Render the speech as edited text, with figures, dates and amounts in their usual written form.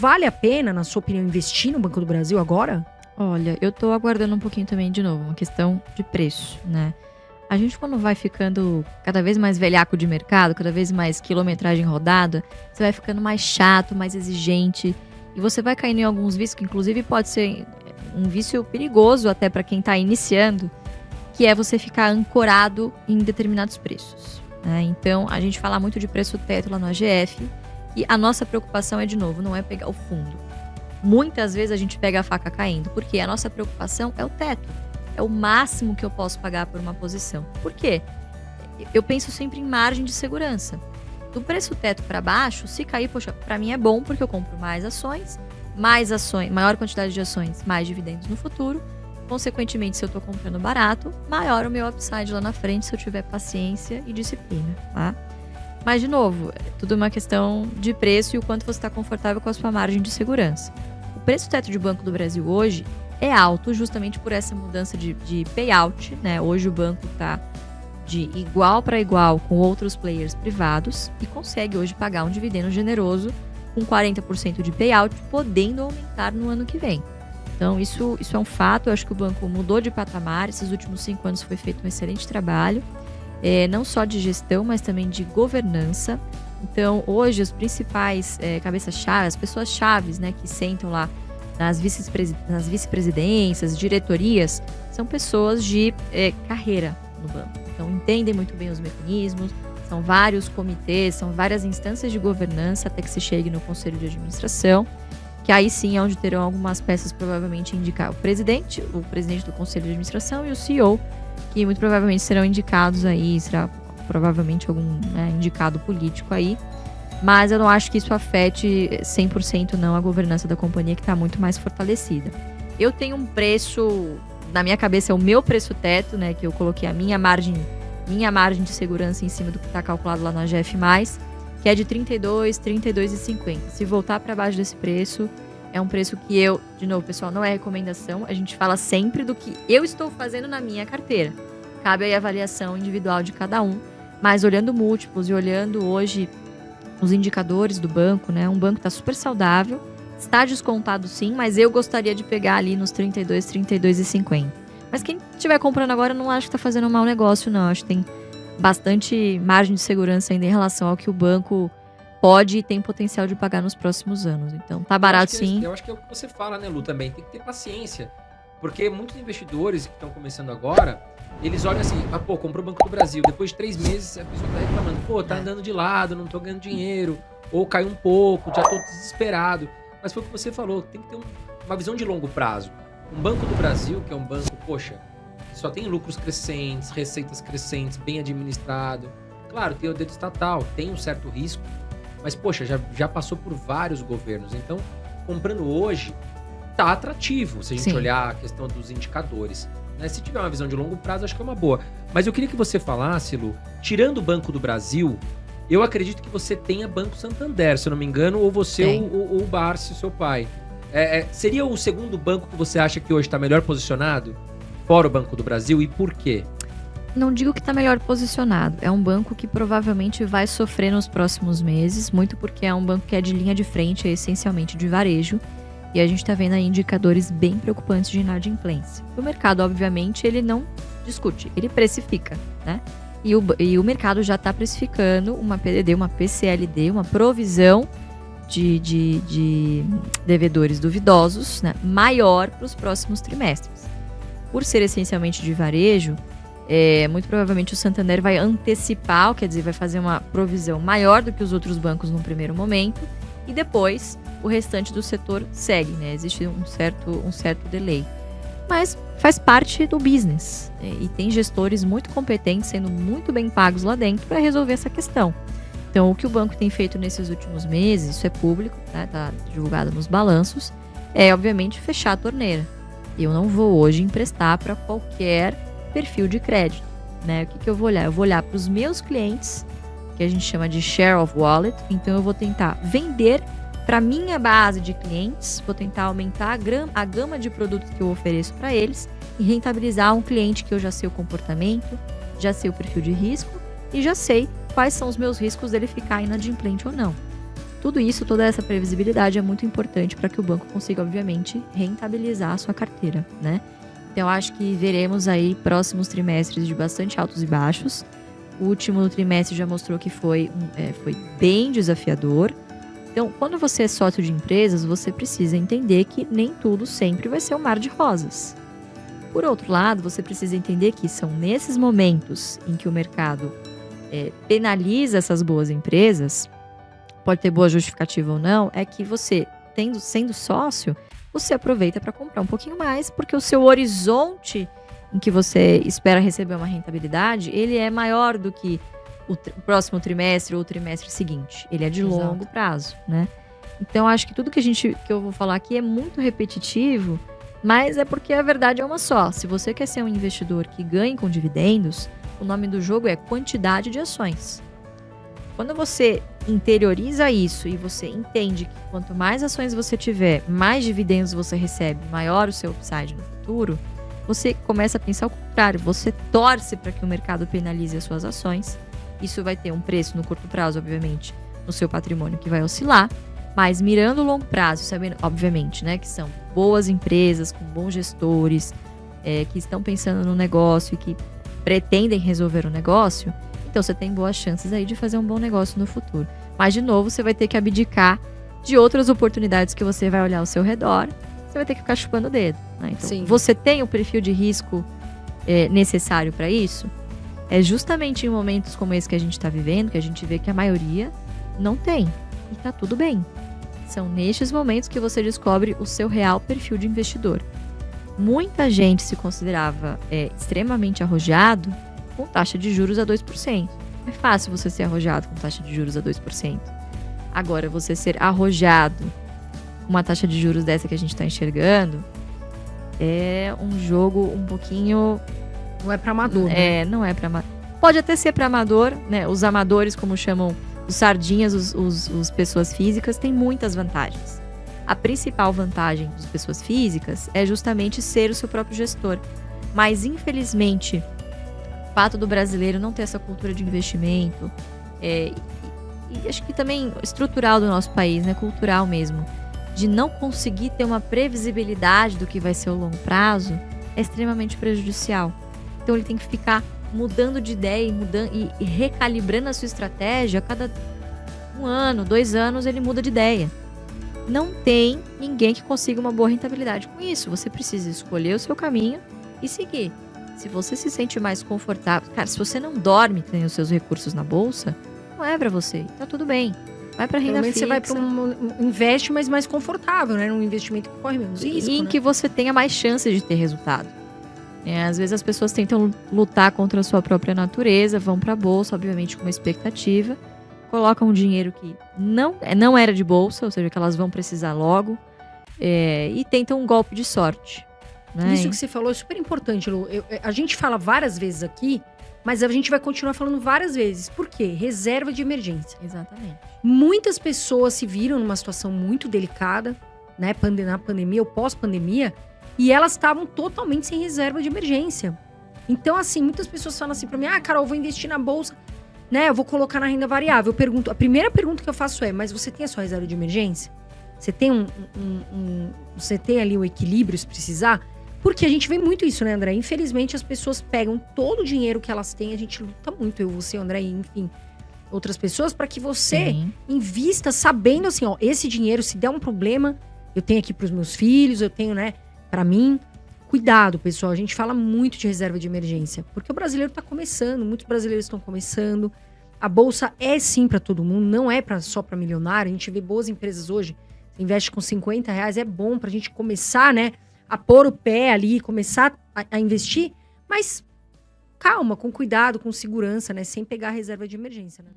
vale a pena, na sua opinião, investir no Banco do Brasil agora? Olha, eu tô aguardando um pouquinho também, de novo, uma questão de preço, né? A gente, quando vai ficando cada vez mais velhaco de mercado, cada vez mais quilometragem rodada, você vai ficando mais chato, mais exigente. E você vai caindo em alguns vícios, que inclusive pode ser um vício perigoso até para quem tá iniciando, que é você ficar ancorado em determinados preços, né? Então, a gente fala muito de preço teto lá no AGF, e a nossa preocupação é, de novo, não é pegar o fundo. Muitas vezes a gente pega a faca caindo, porque a nossa preocupação é o teto. É o máximo que eu posso pagar por uma posição. Por quê? Eu penso sempre em margem de segurança. Do preço teto para baixo, se cair, poxa, para mim é bom, porque eu compro mais ações, maior quantidade de ações, mais dividendos no futuro. Consequentemente, se eu estou comprando barato, maior o meu upside lá na frente, se eu tiver paciência e disciplina, tá? Mas, de novo, tudo é uma questão de preço e o quanto você está confortável com a sua margem de segurança. O preço teto de Banco do Brasil hoje é alto justamente por essa mudança de payout, né? Hoje o banco está de igual para igual com outros players privados e consegue hoje pagar um dividendo generoso com 40% de payout, podendo aumentar no ano que vem. Então, isso é um fato. Eu acho que o banco mudou de patamar. Esses últimos 5 anos foi feito um excelente trabalho, não só de gestão, mas também de governança. Então, hoje, os principais cabeças-chave, as pessoas-chaves, né, que sentam lá nas vice-presidências, diretorias, são pessoas de carreira no banco. Então, entendem muito bem os mecanismos, são vários comitês, são várias instâncias de governança até que se chegue no conselho de administração, que aí sim é onde terão algumas peças provavelmente indicar o presidente do conselho de administração e o CEO, que muito provavelmente serão indicados aí, será provavelmente algum indicado político aí. Mas eu não acho que isso afete 100% não a governança da companhia, que está muito mais fortalecida. Eu tenho um preço, na minha cabeça é o meu preço teto, né, que eu coloquei a minha margem de segurança em cima do que está calculado lá na AGF+, que é de 32,50. Se voltar para baixo desse preço, é um preço que eu, de novo, pessoal, não é recomendação, a gente fala sempre do que eu estou fazendo na minha carteira. Cabe aí a avaliação individual de cada um, mas olhando múltiplos e olhando hoje os indicadores do banco, né? Um banco está super saudável, está descontado sim, mas eu gostaria de pegar ali nos 32,50. Mas quem estiver comprando agora, não acho que está fazendo um mau negócio, não. Acho que tem bastante margem de segurança ainda em relação ao que o banco pode e tem potencial de pagar nos próximos anos. Então, tá barato sim. Eu acho que é o que você fala, né, Lu, também. Tem que ter paciência. Porque muitos investidores que estão começando agora, eles olham assim, comprou o Banco do Brasil. Depois de 3 meses, a pessoa tá reclamando. Tá andando de lado, não tô ganhando dinheiro. Ou caiu um pouco, já tô desesperado. Mas foi o que você falou, tem que ter uma visão de longo prazo. Um Banco do Brasil, que é um banco, que só tem lucros crescentes, receitas crescentes, bem administrado. Claro, tem o dedo estatal, tem um certo risco. Mas, já passou por vários governos. Então, comprando hoje, tá atrativo, se a gente olhar a questão dos indicadores. Né? Se tiver uma visão de longo prazo, acho que é uma boa. Mas eu queria que você falasse, Lu, tirando o Banco do Brasil, eu acredito que você tenha Banco Santander, se eu não me engano, ou você ou o Barsi, seu pai. Seria o segundo banco que você acha que hoje está melhor posicionado? Fora o Banco do Brasil, e por quê? Não digo que está melhor posicionado. É um banco que provavelmente vai sofrer nos próximos meses, muito porque é um banco que é de linha de frente, é essencialmente de varejo. E a gente está vendo aí indicadores bem preocupantes de inadimplência. O mercado, obviamente, ele não discute, ele precifica, né? E o mercado já está precificando uma PDD, uma PCLD, uma provisão de devedores duvidosos, né, maior para os próximos trimestres. Por ser essencialmente de varejo, muito provavelmente o Santander vai antecipar, quer dizer, vai fazer uma provisão maior do que os outros bancos no primeiro momento, e depois o restante do setor segue, né? Existe um certo delay. Mas faz parte do business, e tem gestores muito competentes sendo muito bem pagos lá dentro para resolver essa questão. Então, o que o banco tem feito nesses últimos meses, isso é público, né? Tá divulgado nos balanços, é obviamente fechar a torneira. Eu não vou hoje emprestar para qualquer perfil de crédito, né? O que eu vou olhar? Eu vou olhar para os meus clientes, que a gente chama de share of wallet. Então, eu vou tentar vender para minha base de clientes, vou tentar aumentar a gama de produtos que eu ofereço para eles e rentabilizar um cliente que eu já sei o comportamento, já sei o perfil de risco e já sei quais são os meus riscos dele ficar inadimplente ou não. tudo isso, toda essa previsibilidade é muito importante para que o banco consiga, obviamente, rentabilizar a sua carteira, né? Então, eu acho que veremos aí próximos trimestres de bastante altos e baixos. O último trimestre já mostrou que foi bem desafiador. Então, quando você é sócio de empresas, você precisa entender que nem tudo sempre vai ser um mar de rosas. Por outro lado, você precisa entender que são nesses momentos em que o mercado penaliza essas boas empresas, pode ter boa justificativa ou não, é que você, sendo sócio, você aproveita para comprar um pouquinho mais, porque o seu horizonte em que você espera receber uma rentabilidade, ele é maior do que o próximo trimestre ou o trimestre seguinte. Ele é de longo prazo, né? Então, acho que tudo que eu vou falar aqui é muito repetitivo, mas é porque a verdade é uma só. Se você quer ser um investidor que ganhe com dividendos, o nome do jogo é quantidade de ações. Quando você interioriza isso e você entende que quanto mais ações você tiver, mais dividendos você recebe, maior o seu upside no futuro, você começa a pensar o contrário. Você torce para que o mercado penalize as suas ações. Isso vai ter um preço no curto prazo, obviamente, no seu patrimônio que vai oscilar. Mas mirando o longo prazo, sabendo, obviamente, né, que são boas empresas, com bons gestores, que estão pensando no negócio e que pretendem resolver o negócio, então você tem boas chances aí de fazer um bom negócio no futuro. Mas, de novo, você vai ter que abdicar de outras oportunidades que você vai olhar ao seu redor. Você vai ter que ficar chupando o dedo, né? Então, Sim. Você tem o perfil de risco necessário para isso? É justamente em momentos como esse que a gente está vivendo, que a gente vê que a maioria não tem. E tá tudo bem. São nestes momentos que você descobre o seu real perfil de investidor. Muita gente se considerava extremamente arrojado com taxa de juros a 2%. É fácil você ser arrojado com taxa de juros a 2%. Agora, você ser arrojado com uma taxa de juros dessa que a gente está enxergando é um jogo um pouquinho... Não é para amador, né? Não é para amador. Pode até ser para amador, né? Os amadores, como chamam os sardinhas, os pessoas físicas, têm muitas vantagens. A principal vantagem das pessoas físicas é justamente ser o seu próprio gestor. Mas, infelizmente, o fato do brasileiro não ter essa cultura de investimento, e acho que também estrutural do nosso país, né? Cultural mesmo, de não conseguir ter uma previsibilidade do que vai ser o longo prazo, é extremamente prejudicial. Então, ele tem que ficar mudando de ideia e recalibrando a sua estratégia a cada 1 ano, 2 anos, ele muda de ideia. Não tem ninguém que consiga uma boa rentabilidade com isso. Você precisa escolher o seu caminho e seguir. Se você se sente mais confortável... Cara, se você não dorme, tem os seus recursos na bolsa, não é pra você. Tá tudo bem. Vai pra renda fixa. Você vai pra investe, mas mais confortável, né? Um investimento que corre menos risco, e em né? que você tenha mais chances de ter resultado. Às vezes as pessoas tentam lutar contra a sua própria natureza, vão pra bolsa, obviamente, com uma expectativa, colocam um dinheiro que não era de bolsa, ou seja, que elas vão precisar logo, e tentam um golpe de sorte. Né? Isso que você falou é super importante, Lu. A gente fala várias vezes aqui, mas a gente vai continuar falando várias vezes. Por quê? Reserva de emergência. Exatamente. Muitas pessoas se viram numa situação muito delicada, né? Na pandemia ou pós-pandemia, e elas estavam totalmente sem reserva de emergência. Então, assim, muitas pessoas falam assim pra mim: Carol, eu vou investir na bolsa, né? Eu vou colocar na renda variável. A primeira pergunta que eu faço é: mas você tem a sua reserva de emergência? Você tem você tem ali o equilíbrio se precisar? Porque a gente vê muito isso, né, André? Infelizmente, as pessoas pegam todo o dinheiro que elas têm. A gente luta muito, eu, você, André, enfim, outras pessoas, para que você invista sabendo assim, ó, esse dinheiro, se der um problema, eu tenho aqui pros meus filhos, eu tenho, né, pra mim. Cuidado, pessoal. A gente fala muito de reserva de emergência, porque o brasileiro tá começando, muitos brasileiros estão começando. A bolsa é sim para todo mundo, não é só para milionário. A gente vê boas empresas hoje, você investe com R$50, é bom pra gente começar, né, a pôr o pé ali, começar a investir, mas calma, com cuidado, com segurança, né, sem pegar a reserva de emergência, né?